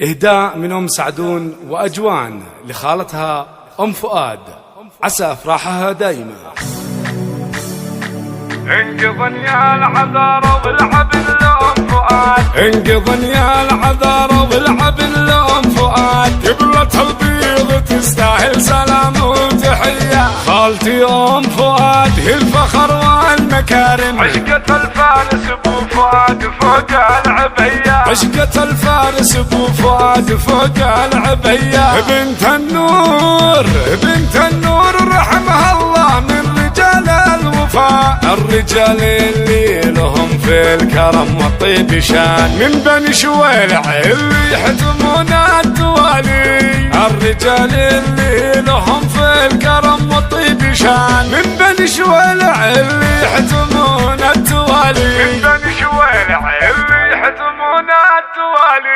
إهداء من أم سعدون وأجوان لخالتها أم فؤاد، عسى أفراحها دايما. انقضن يا العذارى والعب لأم فؤاد، انقضن يا العذارى والعب لأم فؤاد، قبلة البيض تستاهل سلام وتحية. خالتي أم فؤاد هي الفخر والمكارم، عشقة الفارس ابو فؤاد فوق العبية، عشقة الفارس ابو فؤاد فوق العبية. بنت النور بنت النور رحمها الله من رجال الوفاء، الرجال اللي لهم في الكرم والطيب شان، من بني شويلع اللي يحتمون التوالي، الرجال اللي لهم في الكرم والطيب شان، من بني شويلع اللي يحتمون التوالي، من بني شويلع اللي يحتمون التوالي.